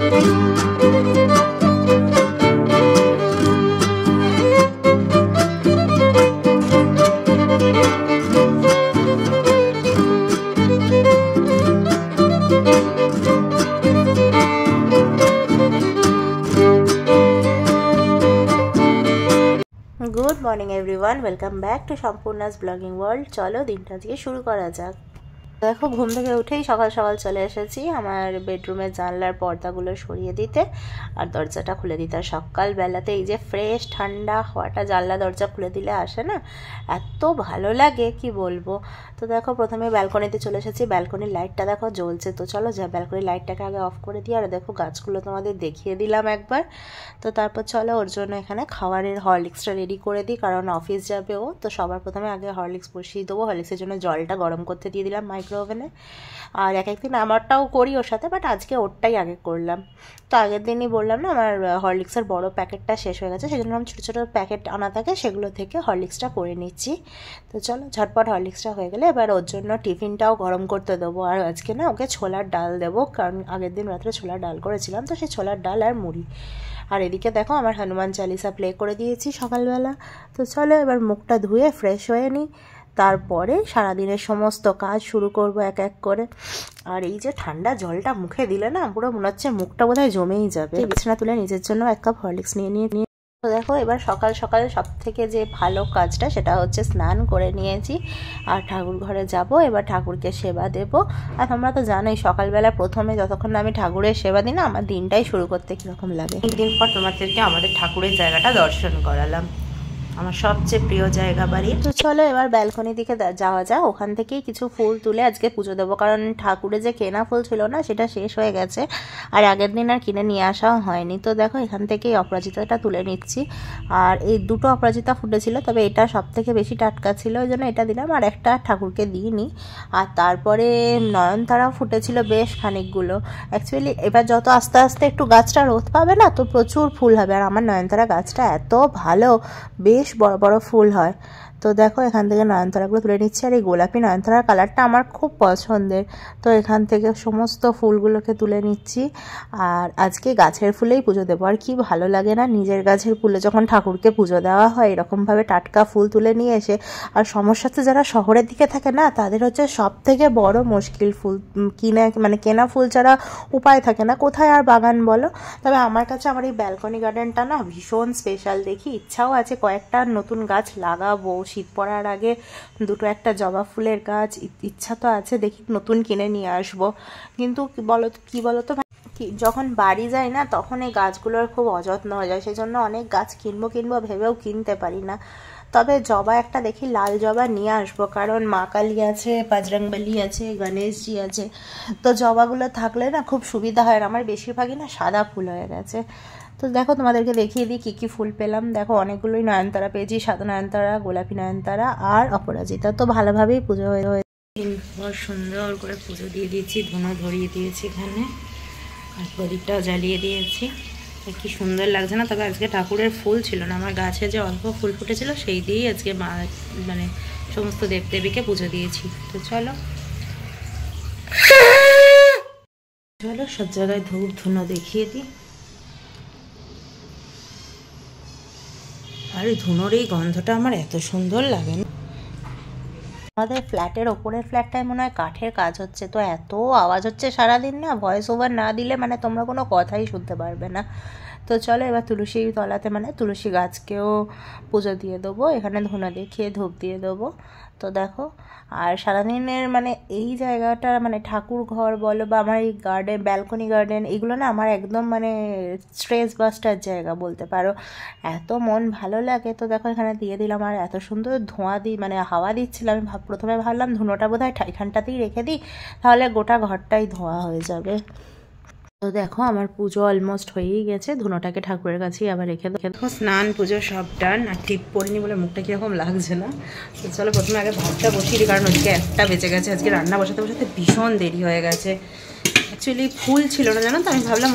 Good morning everyone, welcome back to सम्पूर्णास blogging world. चलो दिनटा দিয়ে শুরু করা যাক। দেখো ঘুম থেকে উঠেই সকাল সকাল চলে এসেছি আমার বেডরুমের জানলার পর্দাগুলো সরিয়ে দিতে আর দরজাটা খুলে দিতে। আর সকালবেলাতে এই যে ফ্রেশ ঠান্ডা হাওয়াটা জানলা দরজা খুলে দিলে আসে না, এত ভালো লাগে কি বলবো। তো দেখো প্রথমে ব্যালকনিতে চলে এসেছি, ব্যালকনির লাইটটা দেখো জ্বলছে। তো চলো যা ব্যালকনির লাইটটাকে আগে অফ করে দিই। আর দেখো গাছগুলো তোমাদের দেখিয়ে দিলাম একবার। তো তারপর চলো ওর জন্য এখানে খাবারের হরলিক্সটা রেডি করে দিই, কারণ অফিস যাবে ও। তো সবার প্রথমে আগে হরলিক্স বসিয়ে দেবো। হরলিক্সের জন্য জলটা গরম করতে দিয়ে দিলাম মাইক্রো ওভেনে। আর এক একদিন আমারটাও করি ওর সাথে, বাট আজকে ওরটাই আগে করলাম। তো আগের দিনই বললাম না আমার হরলিক্সের বড় প্যাকেটটা শেষ হয়ে গেছে, সেই জন্য আমি ছোটো ছোটো প্যাকেট আনা থাকে সেগুলো থেকে হরলিক্সটা করে নিচ্ছি। তো চলো ঝটপট হরলিক্সটা হয়ে গেলে এবার ওর জন্য টিফিনটাও গরম করতে দেবো। আর আজকে না ওকে ছোলার ডাল দেবো, কারণ আগের দিন রাত্রে ছোলার ডাল করেছিলাম, তো সেই ছোলার ডাল আর মুড়ি। আর এদিকে দেখো আমার হনুমান চালিসা প্লে করে দিয়েছি সকালবেলা। তো চলো এবার মুখটা ধুয়ে ফ্রেশ হয়ে নিই, তারপরে সারাদিনের সমস্ত কাজ শুরু করব এক এক করে। আর এই যে ঠান্ডা জলটা মুখে দিলে না পুরো মনে হচ্ছে মুখটা বোধহয় জমেই যাবে। বিছানা তুলে নিজের জন্য এক কাপ হরলিক্স নিয়ে তো দেখো এবার সকাল সকাল সব থেকে যে ভালো কাজটা সেটা হচ্ছে স্নান করে নিয়েছি আর ঠাকুর ঘরে যাব। এবার ঠাকুরকে সেবা দেব। আর তোমরা তো জানোই সকালবেলা প্রথমে যতক্ষণ আমি ঠাকুরের সেবা দিই না, আমার দিনটাই শুরু করতে কীরকম লাগে। একদিন পর তোমাদেরকে আমাদের ঠাকুরের জায়গাটা দর্শন করালাম, আমার সবচেয়ে প্রিয় জায়গা বাড়ি। তো চলো এবার ব্যালকনি দিকে যাওয়া যাক, ওখান থেকেই কিছু ফুল তুলে আজকে পুজো দেবো, কারণ ঠাকুরে যে কেনা ফুল ছিল না সেটা শেষ হয়ে গেছে আর আগের দিন আর কিনে নিয়ে আসাও হয়নি। তো দেখো এখান থেকেই অপরাজিতাটা তুলে নিচ্ছি। আর এই দুটো অপরাজিতা ফুটেছিল, তবে এটা সব থেকে বেশি টাটকা ছিল, ওই জন্য এটা দিলাম, আর একটা ঠাকুরকে দিইনি। আর তারপরে নয়নতারাও ফুটেছিল বেশ খানিকগুলো। অ্যাকচুয়ালি এবার যত আস্তে আস্তে একটু গাছটা রোদ পাবে না, তো প্রচুর ফুল হবে। আর আমার নয়নতারা গাছটা এত ভালো, বেশ বড় বড় ফুল হয়। তো দেখো এখান থেকে নয়নতারাগুলো তুলে নিচ্ছি। আর এই গোলাপি নয়নতারার কালারটা আমার খুব পছন্দের, তো এখান থেকে সমস্ত ফুলগুলোকে তুলে নিচ্ছি। আর আজকে গাছের ফুলেই পুজো দেবো। আর কি ভালো লাগে না নিজের গাছের ফুলে যখন ঠাকুরকে পুজো দেওয়া হয় এরকমভাবে টাটকা ফুল তুলে নিয়ে এসে। আর সমস্যা তো যারা শহরের দিকে থাকে না, তাদের হচ্ছে সব থেকে বড় মুশকিল ফুল কেনা ফুল ছাড়া উপায় থাকে না, কোথায় আর বাগান বলো। তবে আমার কাছে আমার এই ব্যালকনি গার্ডেনটা না ভীষণ স্পেশাল। দেখি ইচ্ছাও আছে কয়েকটা নতুন গাছ লাগাবো, শীত পড়ার আগে দুটো একটা জবা ফুলের গাছ ইচ্ছা তো আছে, দেখি নতুন কিনে নিয়ে আসবো। কিন্তু কি বলো তো যখন বাড়ি যাই না তখন এই গাছগুলোর খুব অযত্ন হয়ে যায়, সেই জন্য অনেক গাছ কিনবো ভেবেও কিনতে পারি না। তবে জবা একটা দেখি লাল জবা নিয়ে আসবো, কারণ মা কালী আছে, বজরংবলী আছে, গণেশজি আছে, তো জবাগুলো থাকলে না খুব সুবিধা হয়। আর আমার বেশিরভাগই না সাদা ফুল হয়ে গেছে। তো দেখো তোমাদেরকে দেখিয়ে দিই কী কী ফুল পেলাম। দেখো অনেকগুলোই নয়নতারা পেয়েছি, সাদা নয়নতারা, গোলাপি নয়নতারা আর অপরাজিতা। তো ভালোভাবেই পুজো হয়ে সুন্দর করে পুজো দিয়ে দিয়েছি, ধুনো ধরিয়ে দিয়েছি এখানে, আর প্রদীপটাও জ্বালিয়ে দিয়েছি। কি সুন্দর লাগছে না। তবে আজকে ঠাকুরের ফুল ছিল না, আমার গাছে যে অল্প ফুল ফুটেছিল সেই দিয়েই আজকে সমস্ত দেবদেবীকে পুজো দিয়েছি। তো চলো সব জায়গায় ধূপ ধুনো দেখিয়ে দিই। আর এই ধুনোর এই গন্ধটা আমার এত সুন্দর লাগে না। আমাদের ফ্ল্যাটের ওপরের ফ্ল্যাটটায় মনে হয় কাঠের কাজ হচ্ছে, তো এত আওয়াজ হচ্ছে সারাদিন না, ভয়েস ওভার না দিলে তোমরা কোনো কথাই শুনতে পারবে না। তো চলো এবার তুলসী তলাতে তুলসী গাছকেও পুজো দিয়ে দেবো, এখানে ধুনো দেখিয়ে ধূপ দিয়ে দেবো। তো দেখো আর সারাদিনের এই জায়গাটা ঠাকুর ঘর বলো বা আমার এই গার্ডেন, ব্যালকনি গার্ডেন, এগুলো না আমার একদম স্ট্রেস বাস্টার জায়গা বলতে পারো, এত মন ভালো লাগে। তো দেখো এখানে দিয়ে দিলাম, আর এত সুন্দর ধোঁয়া দিই হাওয়া দিচ্ছিল। আমি প্রথমে ভাবলাম ধুনোটা বোধহয় এখানটাতেই রেখে দিই, তাহলে গোটা ঘরটাই ধোঁয়া হয়ে যাবে। তো দেখো আমার পুজো অলমোস্ট হয়েই গেছে, ধুনোটাকে ঠাকুরের কাছেই আবার রেখে দেখো স্নান পুজো সব ডান। আর টিপ পরিনি বলে মুখটা কীরকম লাগছে না। তো চলো প্রথমে আগে ভাতটা বসিয়ে দিই, কারণ ওদিকে 1টা বেজে গেছে। আজকে রান্না বসাতে ভীষণ দেরি হয়ে গেছে। অ্যাকচুয়ালি ফুল ছিল না জানো, তো আমি ভাবলাম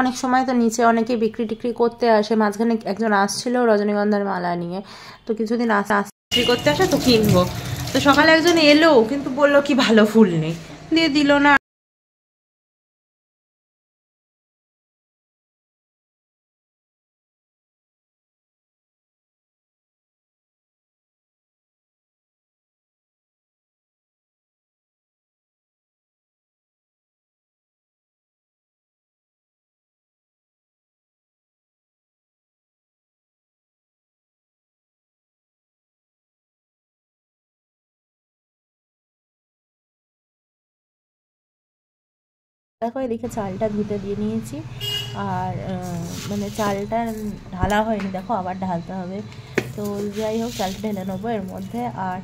অনেক সময় তো নিচে অনেকে বিক্রি টিক্রি করতে আসে, মাঝখানে একজন আসছিল রজনীগন্ধার মালা নিয়ে, তো কিছুদিন বিক্রি করতে আসে তো কিনবো। তো সকালে একজন এলো কিন্তু বললো কি ভালো ফুল নেই, দিয়ে দিল না। দেখো এদিকে চালটা ধুতে দিয়ে নিয়েছি, আর মানে চালটা ঢালা হয়নি, দেখো আবার ঢালতে হবে। তো যাই হোক চালটা ঢেলে নেবো এর মধ্যে। আর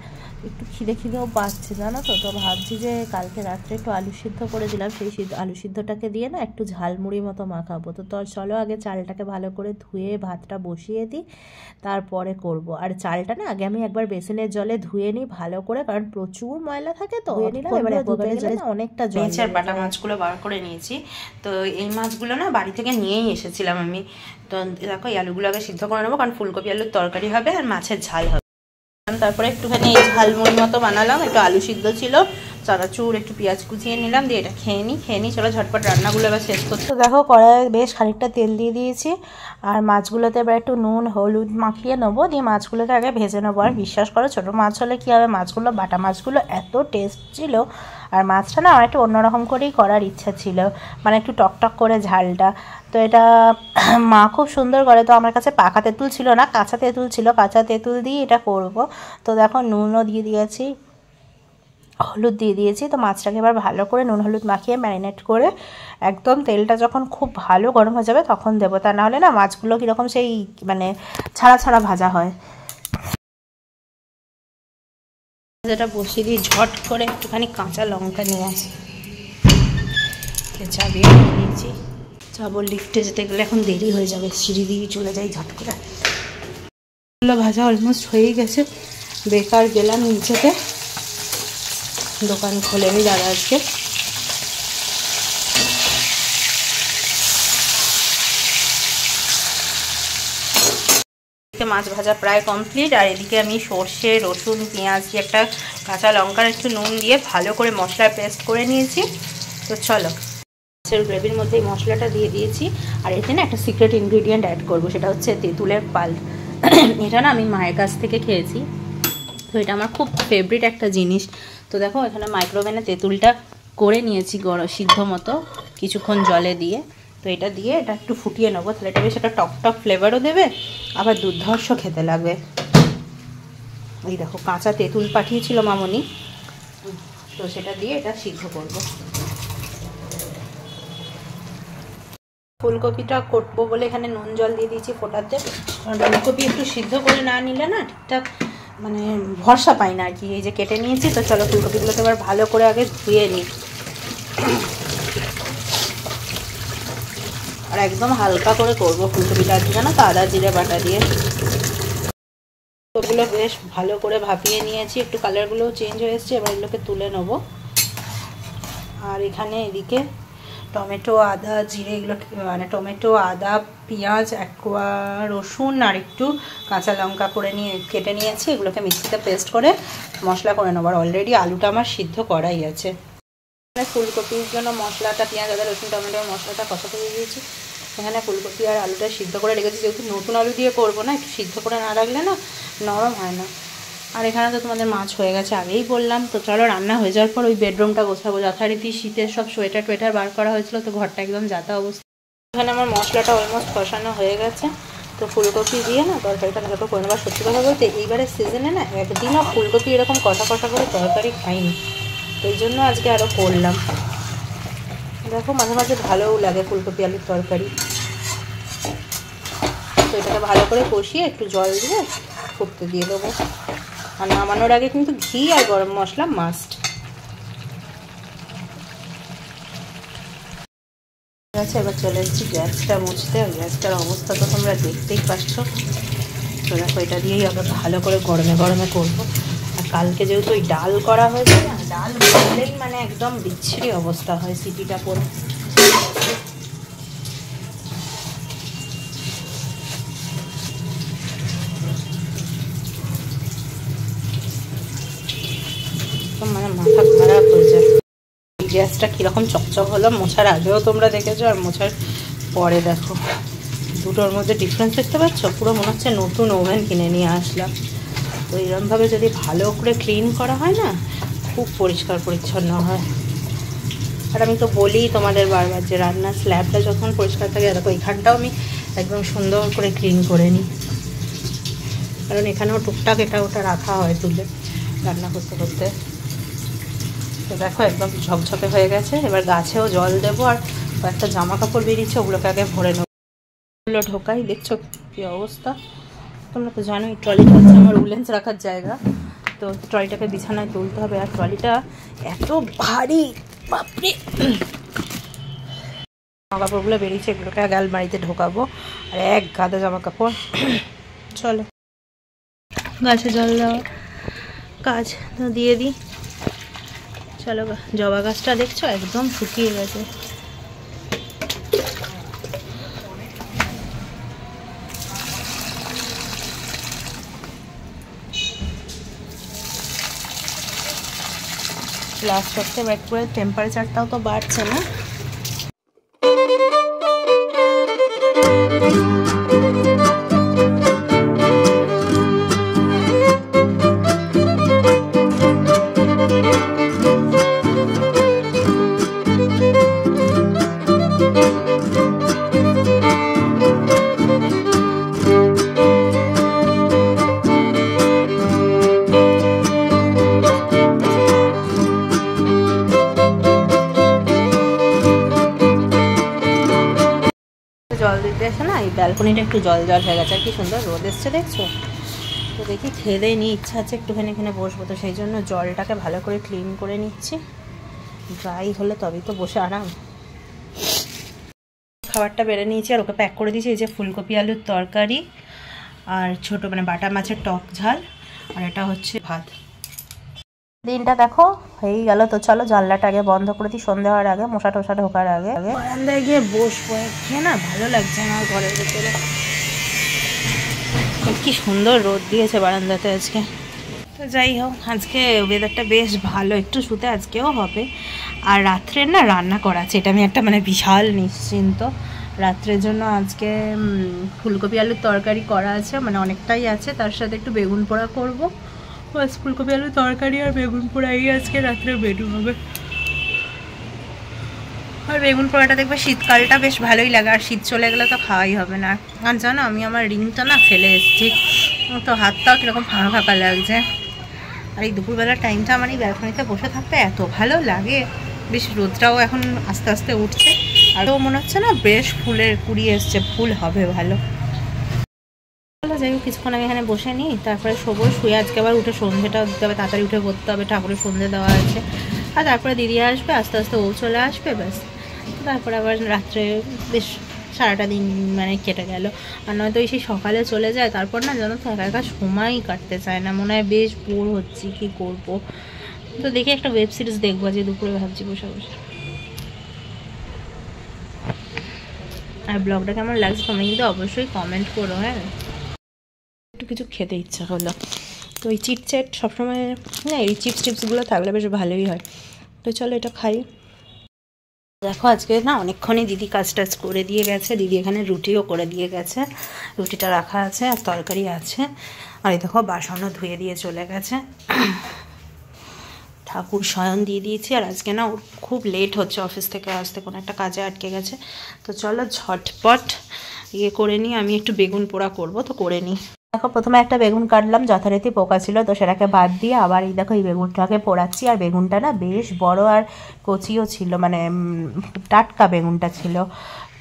একটু খিদেও পাচ্ছে জানো তো, তো ভাবছি যে কালকে রাত্রে একটু আলু সিদ্ধ করে দিলাম, সেই আলু সিদ্ধটাকে দিয়ে না একটু ঝালমুড়ি মতো মাখাবো। তো চলো আগে চালটাকে ভালো করে ধুয়ে ভাতটা বসিয়ে দিই, তারপরে করব। আর চালটা না আগে আমি একবার বেসিনের জলে ধুয়ে নিই ভালো করে, কারণ প্রচুর ময়লা থাকে, তো ধুয়ে নিলাম। এবার একবারে জলে অনেকটা জল। আর বাটা মাছগুলো বার করে নিয়েছি। তো এই মাছগুলো না বাড়ি থেকে নিয়েই এসেছিলাম আমি। তো দেখো এই আলুগুলো আগে সিদ্ধ করে নেবো, কারণ ফুলকপি আলুর তরকারি হবে আর মাছের ঝাল হবে। তারপরে একটুখানি এই ঝালমুড়ি মতো বানালাম, একটু আলু সিদ্ধ ছিল, চানাচুর, একটু পেঁয়াজ কুচিয়ে নিলাম, দিয়ে এটা খেয়ে নিই। চলো ঝটপট রান্নাগুলো এবার শেষ করতে। তো দেখো কড়াইয়ে বেশ খানিকটা তেল দিয়ে দিয়েছি, আর মাছগুলোতে এবার একটু নুন হলুদ মাখিয়ে নেবো, দিয়ে মাছগুলোকে আগে ভেজে নেবো। আর বিশ্বাস করো ছোটো মাছ হলে কী হবে, মাছগুলো বাটা মাছগুলো এত টেস্ট ছিল। আর মাছটা না আমার একটু অন্যরকম করেই করার ইচ্ছা ছিল, মানে একটু টকটক করে ঝালটা। তো এটা মা খুব সুন্দর করে, তো আমার কাছে পাকা তেঁতুল ছিল না, কাঁচা তেঁতুল ছিল, কাঁচা তেঁতুল দিয়ে এটা করব। তো দেখো নুনও দিয়ে দিয়েছি, হলুদ দিয়ে দিয়েছি। তো মাছটাকে এবার ভালো করে নুন হলুদ মাখিয়ে ম্যারিনেট করে একদম তেলটা যখন খুব ভালো গরম হয়ে যাবে তখন দেবো, তা নাহলে না মাছগুলো কীরকম সেই মানে ছাড়া ছাড়া ভাজা হয়। যেটা বসিয়ে দিই, ঝট করে একটুখানি কাঁচা লঙ্কা নিয়ে আসি, চাবিয়ে দিয়েছি। যাবো লিফটে যেতে গেলে এখন দেরি হয়ে যাবে, সিঁড়ি দিয়ে চলে যাই ঝট করে। ভাজা অলমোস্ট হয়েই গেছে, বেকার গেলাম নিচেতে, দোকান খোলেনি দাদা আজকে। মাছ ভাজা প্রায় কমপ্লিট, আর এদিকে আমি সর্ষে রসুন পেঁয়াজ দিয়ে একটা কাঁচা লঙ্কার একটু নুন দিয়ে ভালো করে মশলার পেস্ট করে নিয়েছি। তো চলো মাছের গ্রেভির মধ্যে এই মশলাটা দিয়ে দিয়েছি, আর এতে না একটা সিক্রেট ইনগ্রিডিয়েন্ট অ্যাড করবো, সেটা হচ্ছে তেঁতুলের পাল। এটা না আমি মায়ের কাছ থেকে খেয়েছি, তো এটা আমার খুব ফেভারিট একটা জিনিস। তো দেখো এখানে মাইক্রোওভেনে তেঁতুলটা করে নিয়েছি সিদ্ধ মতো কিছুক্ষণ জলে দিয়ে। তো এটা দিয়ে এটা একটু ফুটিয়ে নেবো, তাহলে এটা বেশ একটা টক ফ্লেভারও দেবে, আবার দুর্ধর্ষ খেতে লাগবে। এই দেখো কাঁচা তেঁতুল পাঠিয়েছিল মামনি, তো সেটা দিয়ে এটা সিদ্ধ করবো। ফুলকপিটা করবো বলে এখানে নুন জল দিয়ে দিয়েছি ফোটাতে, কারণ ফুলকপি একটু সিদ্ধ করে না নিলে না ঠিকঠাক মানে ভরসা পাই না আর কি। এই যে কেটে নিয়েছি, তো চলো ফুলকপিগুলোকে এবার ভালো করে আগে ধুয়ে নিই, আর একদম হালকা করে করবো ফুলকপিটা আর কি, জানো তো আদা জিরে বাটা দিয়ে। ওগুলো বেশ ভালো করে ভাপিয়ে নিয়েছি, একটু কালারগুলোও চেঞ্জ হয়ে এসছে, এবার এগুলোকে তুলে নেবো। আর এখানে এদিকে টমেটো আদা জিরে এগুলো মানে টমেটো আদা পেঁয়াজ এক কোয়া রসুন আর একটু কাঁচা লঙ্কা করে কেটে নিয়েছি, এগুলোকে মিক্সিতে পেস্ট করে মশলা করে নেবো। আর অলরেডি আলুটা আমার সিদ্ধ করাই আছে। এখানে ফুলকপির জন্য মশলাটা পেঁয়াজ আদা রসুন টমেটোর মশলাটা কষা করে দিয়েছি, এখানে ফুলকপি আর আলুটা সিদ্ধ করে রেখেছি, যেহেতু নতুন আলু দিয়ে করবো না, একটু সিদ্ধ করে না রাখলে না নরম হয় না। আর এখানে তো তোমাদের মাছ হয়ে গেছে আগেই বললাম। তো চলো রান্না হয়ে যাওয়ার পর ওই বেডরুমটা গোছাবো, যথারীতি শীতের সব সোয়েটার টোয়েটার বার করা হয়েছিল, তো ঘরটা একদম যাতা অবস্থা। এখানে আমার মশলাটা অলমোস্ট কষানো হয়ে গেছে, তো ফুলকপি দিয়ে না তরকারিটা ভালো করে নেবার। সত্যি কথা বলতে এইবারের সিজনে না একদিনও ফুলকপি এরকম কষা কষা করে তরকারি খাইনি, তো এই জন্য আজকে আরও করলাম। দেখো মাঝে মাঝে ভালোও লাগে ফুলকপি আলুর তরকারি। তো এটাকে ভালো করে কষিয়ে একটু জল দিয়ে ফুটতে দিয়ে দেবো, আর নামানোর আগে কিন্তু ঘি আর গরম মশলা মাস্ট। আচ্ছা এবার চলে এসেছি গ্যাসটা মুছতে, আর গ্যাসটার অবস্থা তো তোমরা দেখতেই পাচ্ছ। তো দেখো এটা দিয়েই আবার ভালো করে গরমে গরমে করবো। আর কালকে যেহেতু ওই ডাল করা হয়েছে না, ডাল বললেই মানে একদম বিচ্ছিরি অবস্থা হয় সিটিটা পরে। মানে মাথা খারাপ হয়ে যায়। গ্যাসটা কীরকম চকচক হলো, মোছার আগেও তোমরা দেখেছো আর মোছার পরে দেখো, দুটোর মধ্যে ডিফারেন্স দেখতে পাচ্ছ। পুরো মনে হচ্ছে নতুন ওভেন কিনে নিয়ে আসলাম। তো এরকমভাবে যদি ভালো করে ক্লিন করা হয় না, খুব পরিষ্কার পরিচ্ছন্ন হয়। আর আমি তো বলি তোমাদের বারবার যে রান্নার স্ল্যাবটা যখন পরিষ্কার থাকে, দেখো এখানটাও আমি একদম সুন্দর করে ক্লিন করে নিই, কারণ এখানেও টুকটাক এটা ওটা রাখা হয় তুলে রান্না করতে করতে। তো দেখো একদম ঝকঝকে হয়ে গেছে। এবার গাছেও জল দেবো, আর কয়েকটা জামা কাপড় বেরিয়েছে, ওগুলোকে আগে ভরে নেবো। ওগুলো ঢোকাই, দেখছো কী অবস্থা। তোমরা তো জানোই ট্রলিটা হচ্ছে আমার উলেন্স রাখার জায়গা, তো ট্রলিটাকে বিছানায় তুলতে হবে। আর ট্রলিটা এত ভারী, বাপরে। জামা কাপড়গুলো বেরিয়েছে, এগুলোকে আগে আলমারিতে ঢোকাবো। আর এক গাদা জামা কাপড়। চলো গাছে জল দেওয়া কাজ তো দিয়ে দিই। চলো, জবা গাছটা দেখছো একদম শুকিয়ে গেছে। লাস্ট হচ্ছে ব্যাক করে, টেম্পারেচারটাও তো বাড়ছে না। জল দিতে এসে না এই ব্যালকনিটা একটু জল জল হয়ে গেছে। আর কি সুন্দর রোদ এসছে দেখছো। তো দেখি খেয়ে দিয়ে নিয়ে ইচ্ছা আছে একটুখানি এখানে বসবো, তো সেই জন্য জলটাকে ভালো করে ক্লিন করে নিচ্ছি। ড্রাই হলে তবেই তো বসে আরাম। খাবারটা বেড়ে নিয়েছি আর ওকে প্যাক করে দিয়েছি। এই যে ফুলকপি আলুর তরকারি আর ছোটো মানে বাটা মাছের টক ঝাল, আর এটা হচ্ছে ভাত। দিনটা দেখো হয়েই গেল। তো চলো জানলাটা আগে বন্ধ করে দিই, সন্ধে হওয়ার আগে, মশা টশা ঢোকার আগে। বারান্দায় গিয়ে বসবো, খেয়ে না ভালো লাগছে না ঘরের ভিতরে। কি সুন্দর রোদ দিয়েছে বারান্দাতে আজকে। তো যাই হোক, আজকে ওয়েদারটা বেশ ভালো, একটু শুতে আজকেও হবে। আর রাত্রের না রান্না করা আছে, এটা আমি একটা মানে বিশাল নিশ্চিন্ত। রাত্রের জন্য আজকে ফুলকপি আলুর তরকারি করা আছে, মানে অনেকটাই আছে। তার সাথে একটু বেগুন পোড়া করবো, বাস। ফুলকপি আলুর তরকারি আর বেগুন পোড়াই আজকে রাত্রের মেনু হবে। আর বেগুন পোড়াটা দেখবে শীতকালটা বেশ ভালোই লাগে, আর শীত চলে গেলে তো খাওয়াই হবে না। আর জানো আমি আমার রিংটা না ফেলে এসেছি, তো হাতটাও কীরকম ফাঁকা ফাঁকা লাগছে। আর এই দুপুরবেলার টাইমটা আমার এই ব্যালকনিতে বসে থাকতে এত ভালো লাগে। বেশ রোদটাও এখন আস্তে আস্তে উঠছে, আর মনে হচ্ছে না বেশ ফুলের কুড়ি এসছে, ফুল হবে ভালো। চলো যাই হোক, কিছুক্ষণ আমি এখানে বসে নিই, তারপরে শোবো। শুয়ে আজকে আবার উঠে সন্ধ্যেটা দিতে হবে, তাড়াতাড়ি উঠে করতে হবে, ঠাকুরের সন্ধ্যে দেওয়া আছে। আর তারপরে দিদি আসবে, আস্তে আস্তে ও চলে আসবে, ব্যাস। তারপরে আবার রাত্রে বেশ সারাটা দিন মানে কেটে গেল। আর নয়তো সেই সকালে চলে যায়, তারপর না জানো তো একা একা সময়ই কাটতে চায় না, মনে হয় বেশ বোর হচ্ছি, কী করবো। তো দেখি একটা ওয়েব সিরিজ দেখবো যে দুপুরে ভাবছি বসে বসে। আর ব্লগটা কেমন লাগছে তোমরা কিন্তু অবশ্যই কমেন্ট করো। হ্যাঁ, একটু কিছু খেতে ইচ্ছা হলো, তো এই চিপচ্যাট সবসময় না, এই চিপসগুলো থাকলে বেশ ভালোই হয়। তো চলো এটা খাই। দেখো আজকে না অনেকক্ষণই দিদি কাজ টাজ করে দিয়ে গেছে। দিদি এখানে রুটিও করে দিয়ে গেছে, রুটিটা রাখা আছে আর তরকারি আছে। আর এই দেখো বাসনও ধুয়ে দিয়ে চলে গেছে। ঠাকুর শয়ন দিয়ে দিয়েছি। আর আজকে না ওর খুব লেট হচ্ছে অফিস থেকে আসতে, কোনো একটা কাজে আটকে গেছে। তো চলো ঝটপট ইয়ে করে নিই। আমি একটু বেগুন পোড়া করবো, তো করে নিই। দেখো প্রথমে একটা বেগুন কাটলাম, যথারীতি পোকা ছিল, তো সেটাকে বাদ দিয়ে আবার এই দেখো এই বেগুনটাকে পোড়াচ্ছি। আর বেগুনটা না বেশ বড় আর কচিও ছিল, মানে টাটকা বেগুনটা ছিল।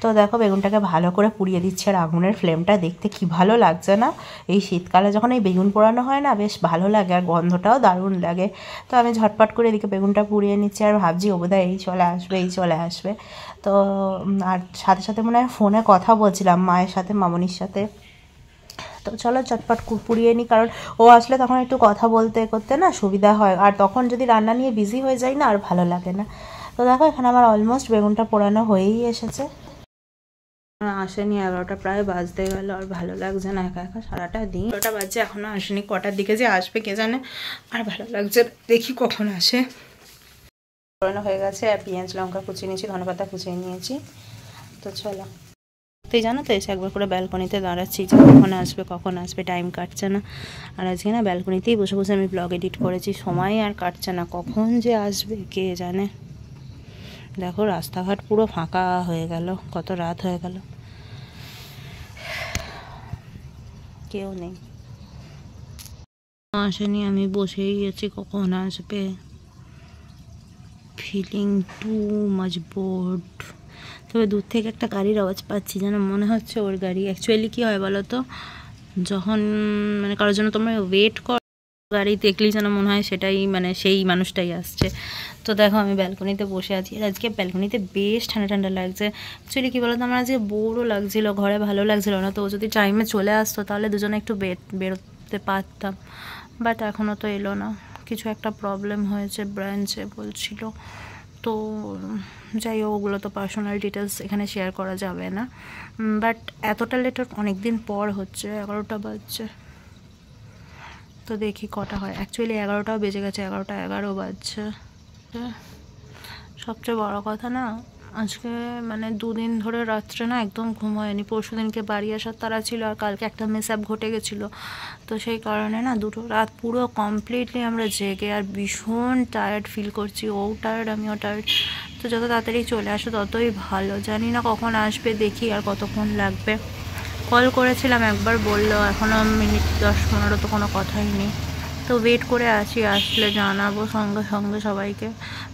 তো দেখো বেগুনটাকে ভালো করে পুড়িয়ে দিচ্ছে, আর আগুনের ফ্লেমটা দেখতে কি ভালো লাগছে না। এই শীতকালে যখন এই বেগুন পোড়ানো হয় না বেশ ভালো লাগে, আর গন্ধটাও দারুণ লাগে। তো আমি ঝটপট করে এদিকে বেগুনটা পুড়িয়ে নিচ্ছি, আর ভাবছি ও বোধহয় এই চলে আসবে, এই চলে আসবে। তো আর সাথে সাথে মনে হয় ফোনে কথা বলছিলাম মায়ের সাথে, মামনির সাথে। তো চলো চটপট পুড়িয়ে নিই, কারণ ও আসলে তখন একটু কথা বলতে করতে না সুবিধা হয়। আর তখন যদি রান্না নিয়ে বিজি হয়ে যাই না আর ভালো লাগে না। তো দেখো এখানে আমার অলমোস্ট বেগুনটা পোড়ানো হয়েই এসেছে। আসেনি, 11টা প্রায় বাজতে গেল, আর ভালো লাগছে না একা একা সারাটা দিন। 11টা বাজছে এখনও আসেনি, কটার দিকে যে আসবে কে জানে। আর ভালো লাগছে, দেখি কখন আসে। পোড়ানো হয়ে গেছে, আর পেঁয়াজ লঙ্কা কুচিয়ে নিয়েছি, ধনেপাতা কুচিয়ে নিয়েছি। তো চলো, তো জানো তো এসে একবার করে ব্যালকনিতে দাঁড়াচ্ছি যে কখন আসবে টাইম কাটছে না। আর আজকে না ব্যালকনিতেই বসে বসে আমি ব্লগ এডিট করেছি, সময় আর কাটছে না, কখন যে আসবে কে জানে। দেখো রাস্তাঘাট পুরো ফাঁকা হয়ে গেল, কত রাত হয়ে গেল, কেউ নেই, আসেনি। আমি বসেই আছি কখন আসবে। Feeling too much bored. তবে দূর থেকে একটা গাড়ির আওয়াজ পাচ্ছি, যেন মনে হচ্ছে ওর গাড়ি। অ্যাকচুয়ালি কী হয় বলো তো, যখন মানে কারোর জন্য তোমরা ওয়েট কর, গাড়ি দেখলেই যেন মনে হয় সেটাই মানে সেই মানুষটাই আসছে। তো দেখো আমি ব্যালকনিতে বসে আছি, আর আজকে ব্যালকনিতে বেশ ঠান্ডা ঠান্ডা লাগছে। অ্যাকচুয়ালি কী বলো তো, আমার আজকে বোরও লাগছিলো, ঘরে ভালো লাগছিলো না। তো ও যদি টাইমে চলে আসতো তাহলে দুজনে একটু বেরোতে পারতাম, বাট এখনও তো এলো না। কিছু একটা প্রবলেম হয়েছে ব্রাঞ্চে বলছিল। তো যাই হোক, ওগুলো তো পার্সোনাল ডিটেলস এখানে শেয়ার করা যাবে না। বাট এতটা লেট অনেক দিন পর হচ্ছে, 11টা বাজছে। তো দেখি কটা হয়। অ্যাকচুয়ালি 11টাও বেজে গেছে, 11টা 11 বাজছে। সবচেয়ে বড় কথা না, আজকে মানে 2 দিন ধরে রাত্রে না একদম ঘুম হয়নি। পরশু দিনকে বাড়ি আসার তারা ছিল, আর কালকে একটা মিসঅ্যাপ ঘটে গেছিলো। তো সেই কারণে না 2টো রাত পুরো কমপ্লিটলি আমরা জেগে, আর ভীষণ টায়ার্ড ফিল করছি। ও টায়ার্ড, আমিও টায়ার্ড। তো যত তাড়াতাড়ি চলে আসো ততই ভালো। জানি না কখন আসবে, দেখি আর কতক্ষণ লাগবে। কল করেছিলাম একবার, বললো এখনও মিনিট 10-15 তো কোনো কথাই নেই। তো ওয়েট করে আছি, আসলে জানাবো সঙ্গে সঙ্গে সবাইকে।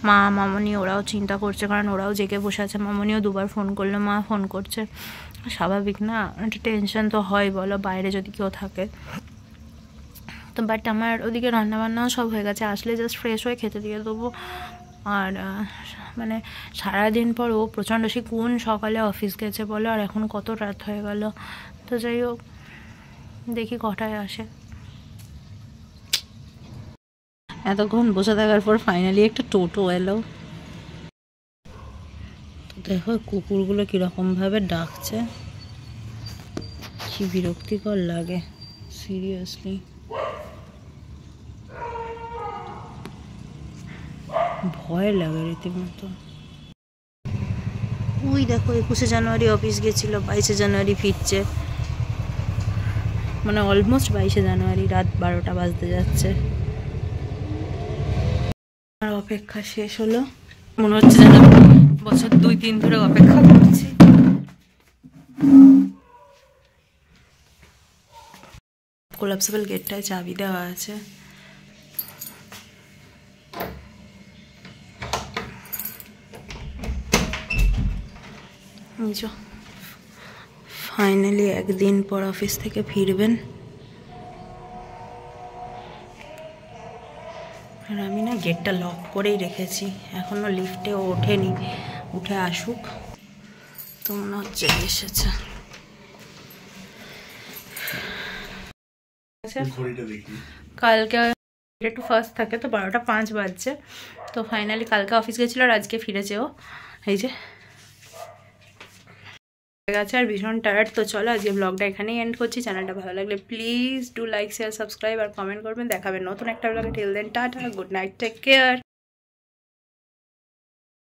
মা মামনি ওরাও চিন্তা করছে, কারণ ওরাও জেগে বসে আছে। মামনিও 2বার ফোন করলো, মা ফোন করছে। স্বাভাবিক না, একটা টেনশন তো হয় বলো, বাইরে যদি কেউ থাকে। তো বাট আমার ওদিকে রান্নাবান্নাও সব হয়ে গেছে, আসলে জাস্ট ফ্রেশ হয়ে খেতে দিয়ে দেবো। আর মানে সারাদিন পর ও প্রচণ্ড, সে কোন সকালে অফিস গেছে বলো, আর এখন কত রাত হয়ে গেল। তো যাই হোক, দেখি কটায় আসে। এতক্ষণ বসে থাকার পর ফাইনালি একটা টোটো এলো। তো দেখো কুকুরগুলো কীরকমভাবে ডাকছে, কি বিরক্তিকর লাগে সিরিয়াসলি। ভয় লাগে রীতিমতো। ওই দেখো 21শে জানুয়ারি অফিস গেছিলো, 22শে জানুয়ারি ফিরছে। মানে অলমোস্ট 22শে জানুয়ারি, রাত 12টা বাজতে যাচ্ছে। আর অপেক্ষা শেষ হলো, মনে হচ্ছে যেন বছর 2-3 ধরে অপেক্ষা করছি। কোলাপসেবল গেটটায় চাবি দেওয়া আছে। ফাইনালি একদিন পর অফিস থেকে ফিরবেন। আর আমি না গেটটা লক করেই রেখেছি, এখনো লিফটে ওঠেনি, উঠে আসুক। তো মনে হচ্ছে এসেছে। কালকে একটু ফার্স্ট থাকে, তো 12টা 5 বাজছে। তো ফাইনালি কালকে অফিস গেছিলো আর আজকে ফিরেছে ও, এই যে গেছে। আর ভীষণ টায়ার্ড। তো চলো আজকে ব্লগটা এখানেই এন্ড করছি। চ্যানেলটা ভালো লাগলে please do like, share, subscribe আর কমেন্ট করবেন। দেখাবেন নতুন একটা ব্লগে। Till then tata, good night, take care.